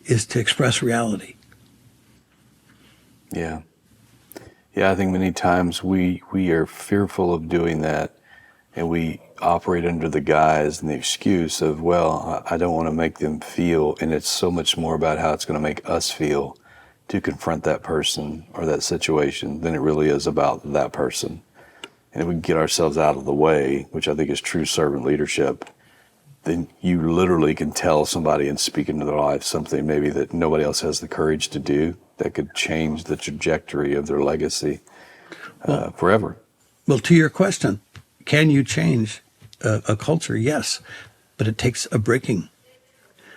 is to express reality. Yeah. Yeah, I think many times we are fearful of doing that, and we operate under the guise and the excuse of, well, I don't want to make them feel, and it's so much more about how it's going to make us feel to confront that person or that situation than it really is about that person. And if we can get ourselves out of the way, which I think is true servant leadership, then you literally can tell somebody and speak into their life something maybe that nobody else has the courage to do that could change the trajectory of their legacy forever. Well, to your question, can you change a culture? Yes, but it takes a breaking.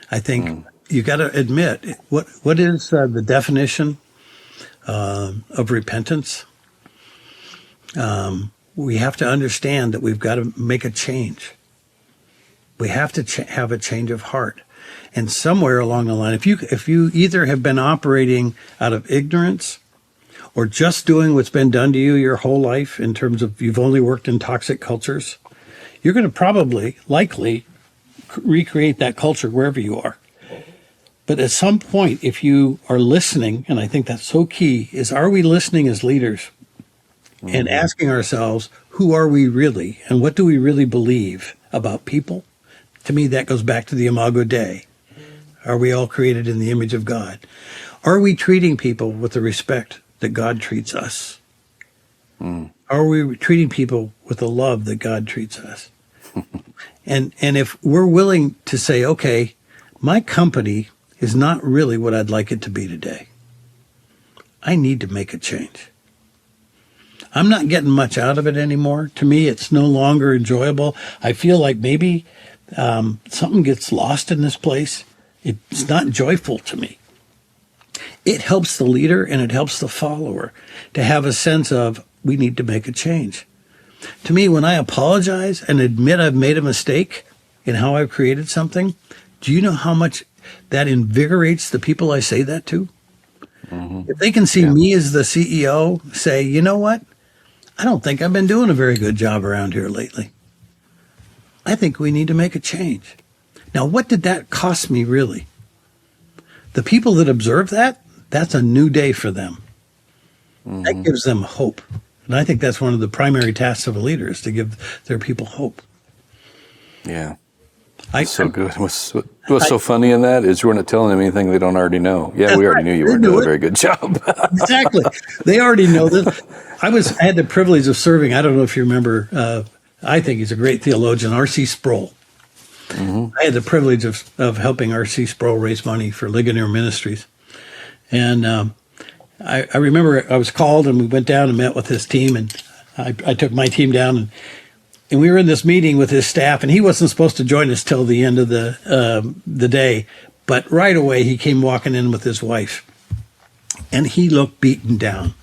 I think you got to admit, what is the definition of repentance? We have to understand that we've got to make a change. We have to have a change of heart. And somewhere along the line, if you either have been operating out of ignorance or just doing what's been done to you your whole life in terms of you've only worked in toxic cultures, you're going to likely recreate that culture wherever you are. But at some point, if you are listening, and I think that's so key, is are we listening as leaders and asking ourselves, who are we really and what do we really believe about people? To me, that goes back to the Imago Dei. Are we all created in the image of God? Are we treating people with the respect that God treats us? Are we treating people with the love that God treats us? And if we're willing to say, okay, my company is not really what I'd like it to be today, I need to make a change. I'm not getting much out of it anymore. To me, it's no longer enjoyable. I feel like maybe something gets lost in this place. It's not joyful to me. It helps the leader and it helps the follower to have a sense of, we need to make a change. To me, when I apologize and admit I've made a mistake in how I've created something, do you know how much that invigorates the people I say that to? If they can see me as the CEO say, you know what? I don't think I've been doing a very good job around here lately. I think we need to make a change. Now, what did that cost me, really? The people that observe that, that's a new day for them. That gives them hope. And I think that's one of the primary tasks of a leader, is to give their people hope. Yeah. So good. What's so funny in that is we're not telling them anything they don't already know. Yeah, we already knew you weren't doing a very good job. Exactly. They already know this. I had the privilege of serving. I don't know if you remember. I think he's a great theologian, R.C. Sproul. Mm-hmm. I had the privilege of helping R.C. Sproul raise money for Culture-Neer Ministries, and I remember I was called and we went down and met with his team, and I took my team down and we were in this meeting with his staff, and he wasn't supposed to join us till the end of the day, but right away he came walking in with his wife, and he looked beaten down,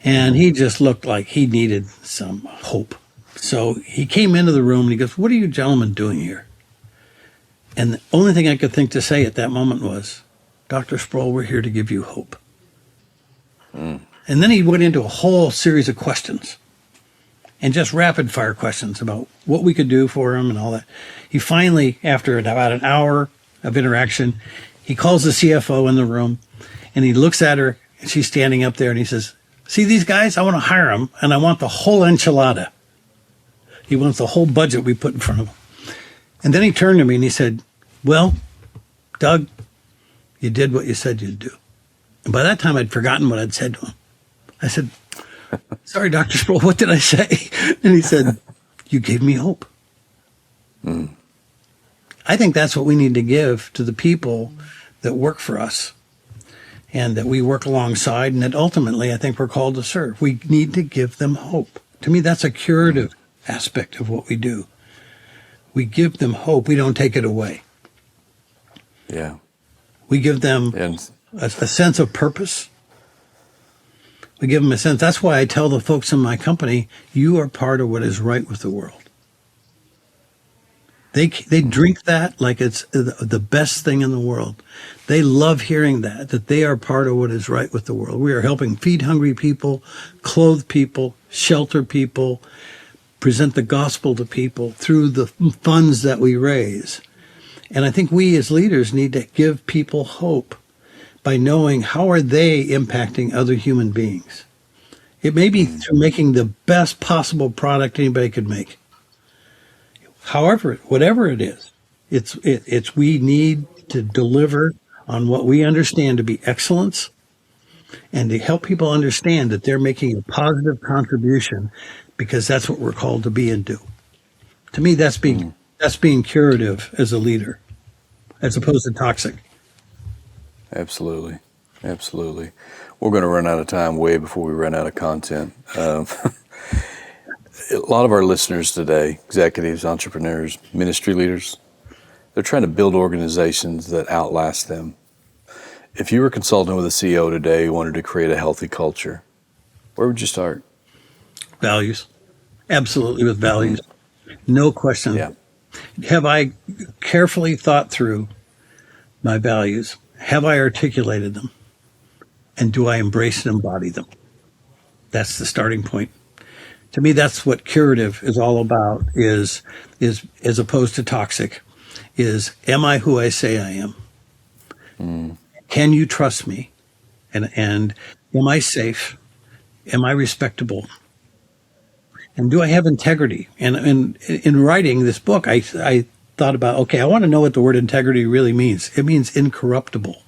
and he just looked like he needed some hope. So he came into the room and he goes, "What are you gentlemen doing here?" And the only thing I could think to say at that moment was, "Dr. Sproul, we're here to give you hope." And then he went into a whole series of questions, and just rapid fire questions about what we could do for him and all that. He finally, after about an hour of interaction, he calls the CFO in the room, and he looks at her, and she's standing up there, and he says, "See these guys? I want to hire them, and I want the whole enchilada." He wants the whole budget we put in front of him. And then he turned to me and he said, "Well, Doug, you did what you said you'd do." And by that time, I'd forgotten what I'd said to him. I said, "Sorry, Dr. Sproul, what did I say?" And he said, "You gave me hope." I think that's what we need to give to the people that work for us and that we work alongside, and that ultimately I think we're called to serve. We need to give them hope. To me, that's a curative aspect of what we do. We give them hope. We don't take it away. Yeah. We give them a sense of purpose. We give them a sense. That's why I tell the folks in my company, you are part of what is right with the world. They drink that like it's the best thing in the world. They love hearing that they are part of what is right with the world. We are helping feed hungry people, clothe people, shelter people, present the gospel to people through the funds that we raise. And I think we as leaders need to give people hope by knowing how are they impacting other human beings. It may be through making the best possible product anybody could make. However, whatever it is, it's we need to deliver on what we understand to be excellence, and to help people understand that they're making a positive contribution, because that's what we're called to be and do. To me, that's being curative as a leader, as opposed to toxic. Absolutely. We're going to run out of time way before we run out of content. A lot of our listeners today, executives, entrepreneurs, ministry leaders, they're trying to build organizations that outlast them. If you were consulting with a CEO today who wanted to create a healthy culture, where would you start? Values. Absolutely, with values. No question. Yeah. Have I carefully thought through my values? Have I articulated them? And do I embrace and embody them? That's the starting point. To me, that's what curative is all about, is as opposed to toxic, is am I who I say I am? Can you trust me? And am I safe? Am I respectable? And do I have integrity? And in writing this book, I thought about, okay, I want to know what the word integrity really means. It means incorruptible.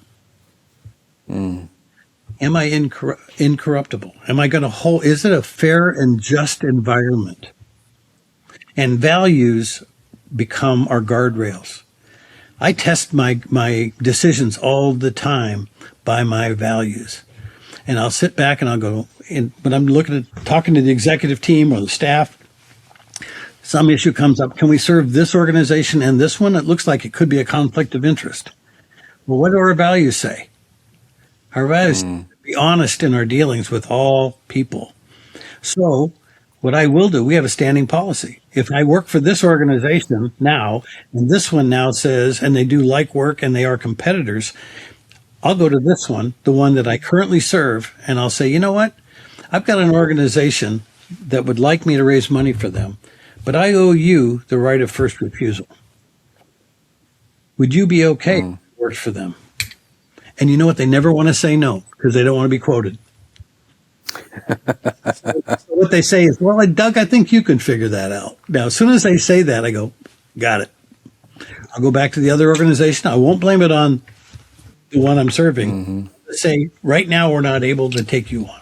Am I incorruptible? Am I going to hold? Is it a fair and just environment? And values become our guardrails. I test my decisions all the time by my values. And I'll sit back and I'll go, when I'm talking to the executive team or the staff, some issue comes up. Can we serve this organization and this one? It looks like it could be a conflict of interest. Well, what do our values say? Our values be honest in our dealings with all people. So what I will do, we have a standing policy. If I work for this organization now, and this one now says, and they do like work and they are competitors, I'll go to this one, the one that I currently serve, and I'll say, you know what? I've got an organization that would like me to raise money for them, but I owe you the right of first refusal. Would you be okay if it works for them? And you know what? They never want to say no because they don't want to be quoted. So what they say is, well, Doug, I think you can figure that out. Now, as soon as they say that, I go, got it. I'll go back to the other organization. I won't blame it on the one I'm serving. Say, right now, we're not able to take you on.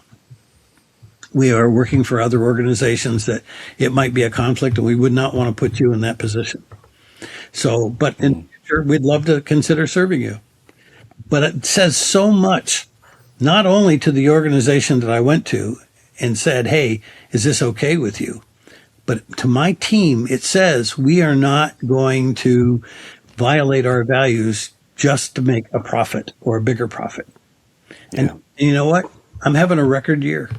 We are working for other organizations that it might be a conflict, and we would not want to put you in that position. So, but in the future, we'd love to consider serving you. But it says so much, not only to the organization that I went to and said, hey, is this okay with you? But to my team, it says we are not going to violate our values just to make a profit or a bigger profit. Yeah. And you know what? I'm having a record year.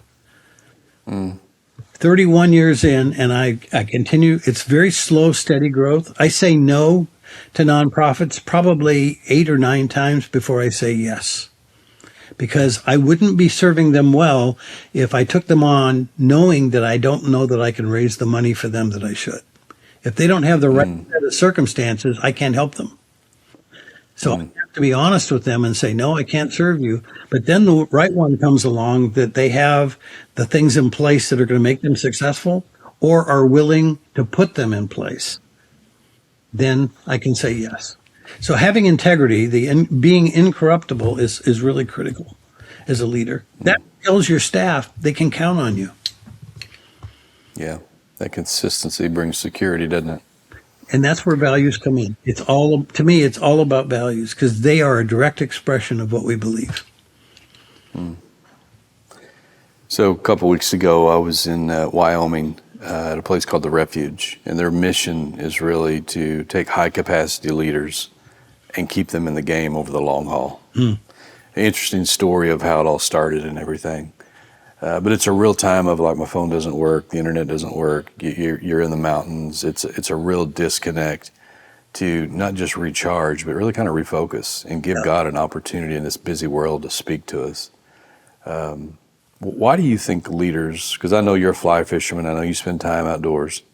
31 years in, and I continue. It's very slow, steady growth. I say no to nonprofits probably 8 or 9 times before I say yes, because I wouldn't be serving them well if I took them on knowing that I don't know that I can raise the money for them that I should. If they don't have the right set of circumstances, I can't help them. So I have to be honest with them and say, no, I can't serve you. But then the right one comes along that they have the things in place that are going to make them successful or are willing to put them in place. Then I can say yes. So having integrity, being incorruptible is really critical as a leader. That tells your staff they can count on you. Yeah. That consistency brings security, doesn't it? And that's where values come in. To me, it's all about values because they are a direct expression of what we believe. So a couple weeks ago, I was in Wyoming at a place called The Refuge, and their mission is really to take high-capacity leaders and keep them in the game over the long haul. An interesting story of how it all started and everything. But it's a real time of like my phone doesn't work, the internet doesn't work, you're in the mountains. It's a real disconnect to not just recharge, but really kind of refocus and give God an opportunity in this busy world to speak to us. Why do you think leaders, because I know you're a fly fisherman, I know you spend time outdoors,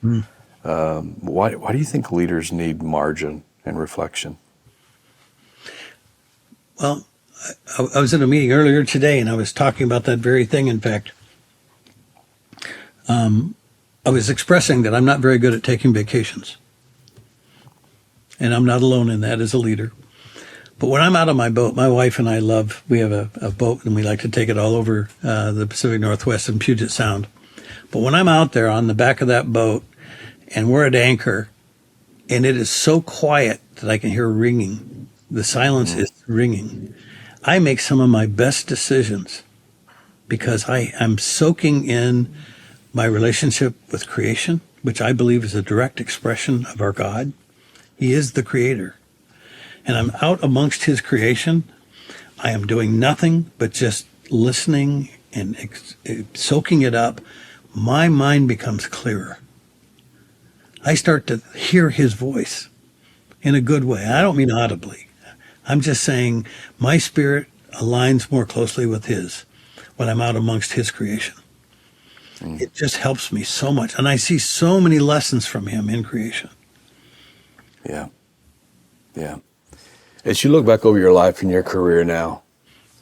why do you think leaders need margin and reflection? Well, I was in a meeting earlier today, and I was talking about that very thing. In fact, I was expressing that I'm not very good at taking vacations. And I'm not alone in that as a leader. But when I'm out on my boat, my wife and I we have a boat, and we like to take it all over the Pacific Northwest and Puget Sound. But when I'm out there on the back of that boat, and we're at anchor, and it is so quiet that I can hear ringing, the silence is ringing, I make some of my best decisions because I'm soaking in my relationship with creation, which I believe is a direct expression of our God. He is the creator. And I'm out amongst his creation. I am doing nothing but just listening and soaking it up. My mind becomes clearer. I start to hear his voice in a good way. I don't mean audibly. I'm just saying my spirit aligns more closely with his when I'm out amongst his creation. It just helps me so much. And I see so many lessons from him in creation. Yeah. Yeah. As you look back over your life and your career now,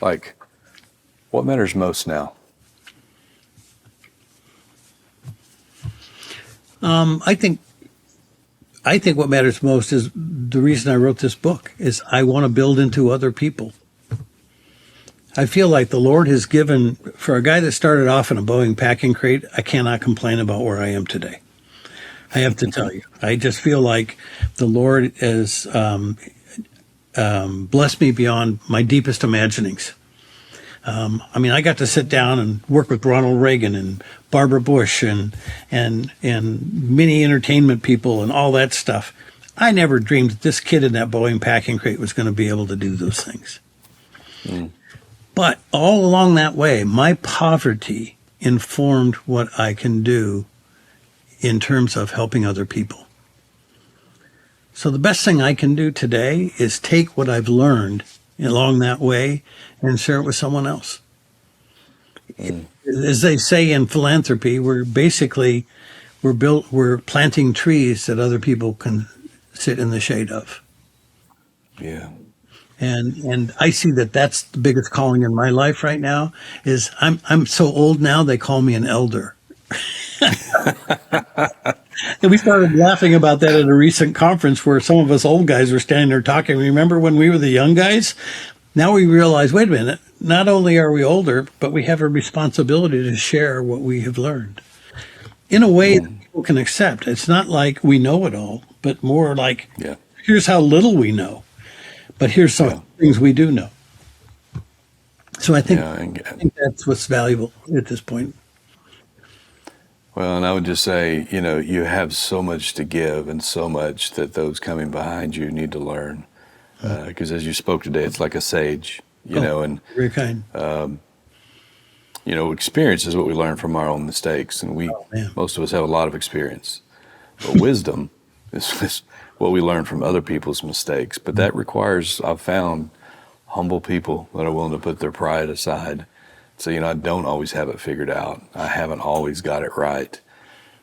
like, what matters most now? I think what matters most is the reason I wrote this book is I want to build into other people. I feel like the Lord has given, for a guy that started off in a Boeing packing crate, I cannot complain about where I am today. I have to tell you, I just feel like the Lord has blessed me beyond my deepest imaginings. I got to sit down and work with Ronald Reagan and Barbara Bush and many entertainment people and all that stuff. I never dreamed that this kid in that Boeing packing crate was going to be able to do those things. But all along that way, my poverty informed what I can do in terms of helping other people. So the best thing I can do today is take what I've learned along that way and share it with someone else. As they say in philanthropy, we're planting trees that other people can sit in the shade of. Yeah. And I see that that's the biggest calling in my life right now is I'm so old now they call me an elder. And we started laughing about that at a recent conference where some of us old guys were standing there talking. Remember when we were the young guys? Now we realize, wait a minute, not only are we older, but we have a responsibility to share what we have learned in a way that people can accept. It's not like we know it all, but more like, here's how little we know, but here's some things we do know. So I think that's what's valuable at this point. Well, and I would just say, you have so much to give and so much that those coming behind you need to learn. Because as you spoke today, it's like a sage, and very kind. Experience is what we learn from our own mistakes, and most of us have a lot of experience. But wisdom is what we learn from other people's mistakes. But that requires, I've found, humble people that are willing to put their pride aside. So, I don't always have it figured out. I haven't always got it right.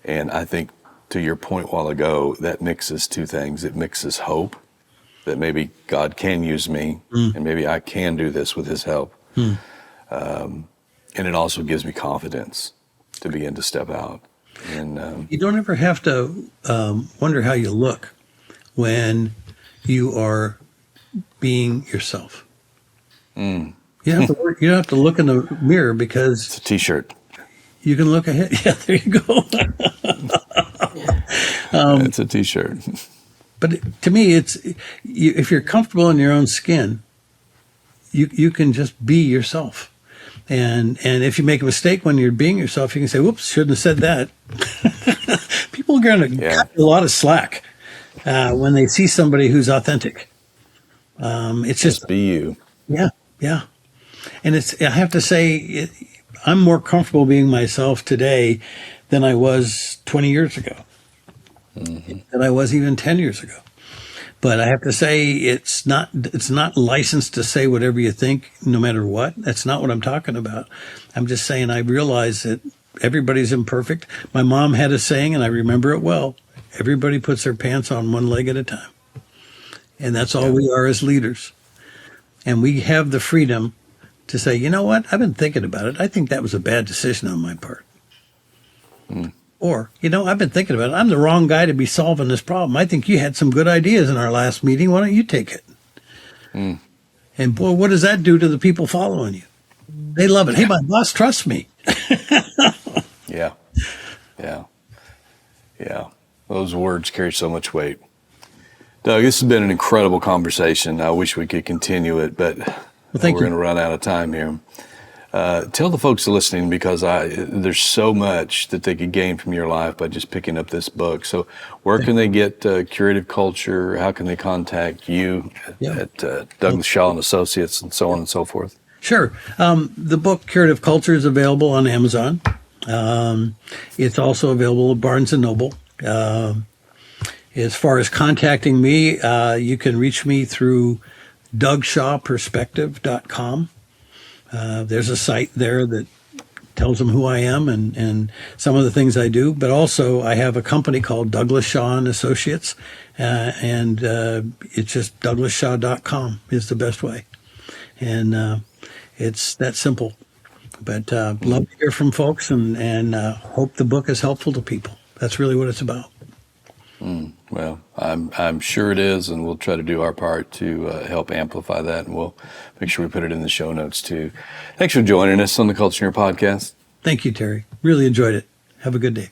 And I think, to your point a while ago, that mixes two things. It mixes hope that maybe God can use me and maybe I can do this with his help. And it also gives me confidence to begin to step out. And you don't ever have to wonder how you look when you are being yourself. You don't have to look in the mirror because it's a T-shirt. You can look ahead. Yeah, there you go. It's a T-shirt. But to me, if you're comfortable in your own skin, you can just be yourself. And if you make a mistake when you're being yourself, you can say, "Whoops, shouldn't have said that." People are going to cut a lot of slack when they see somebody who's authentic. It's just be you. Yeah. And I have to say, I'm more comfortable being myself today than I was 20 years ago, than I was even 10 years ago. But I have to say, it's not licensed to say whatever you think, no matter what. That's not what I'm talking about. I'm just saying I realize that everybody's imperfect. My mom had a saying, and I remember it well. Everybody puts their pants on one leg at a time. And that's all we are as leaders. And we have the freedom to say, you know what? I've been thinking about it. I think that was a bad decision on my part. Or, I've been thinking about it. I'm the wrong guy to be solving this problem. I think you had some good ideas in our last meeting. Why don't you take it? And boy, what does that do to the people following you? They love it. Hey, my boss trusts me. Yeah. Those words carry so much weight. Doug, this has been an incredible conversation. I wish we could continue it, but we're going to run out of time here. Tell the folks listening, because there's so much that they could gain from your life by just picking up this book. So where can they get Curative Culture? How can they contact you at Douglas Shaw and Associates and so on and so forth? Sure. The book Curative Culture is available on Amazon. It's also available at Barnes & Noble. As far as contacting me, you can reach me through DougShawPerspective.com. There's a site there that tells them who I am and some of the things I do. But also I have a company called Douglas Shaw and Associates, and it's just DouglasShaw.com is the best way. And it's that simple. But love to hear from folks and hope the book is helpful to people. That's really what it's about. Well, I'm sure it is, and we'll try to do our part to help amplify that, and we'll make sure we put it in the show notes too. Thanks for joining us on the Culture-Neer Podcast. Thank you, Terry. Really enjoyed it. Have a good day.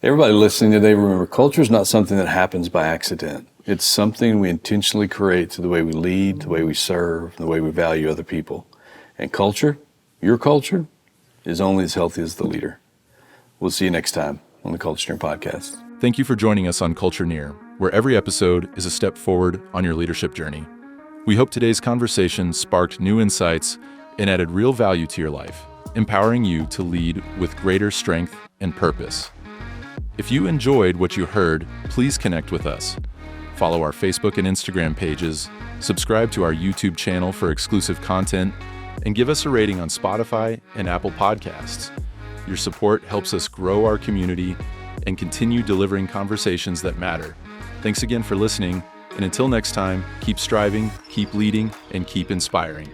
Everybody listening today, remember, culture is not something that happens by accident. It's something we intentionally create through the way we lead, the way we serve, the way we value other people. And culture, your culture, is only as healthy as the leader. We'll see you next time on the Culture-Neer Podcast. Thank you for joining us on Culture-Neer, where every episode is a step forward on your leadership journey. We hope today's conversation sparked new insights and added real value to your life, empowering you to lead with greater strength and purpose. If you enjoyed what you heard, please connect with us. Follow our Facebook and Instagram pages, subscribe to our YouTube channel for exclusive content, and give us a rating on Spotify and Apple Podcasts. Your support helps us grow our community and continue delivering conversations that matter. Thanks again for listening, and until next time, keep striving, keep leading, and keep inspiring.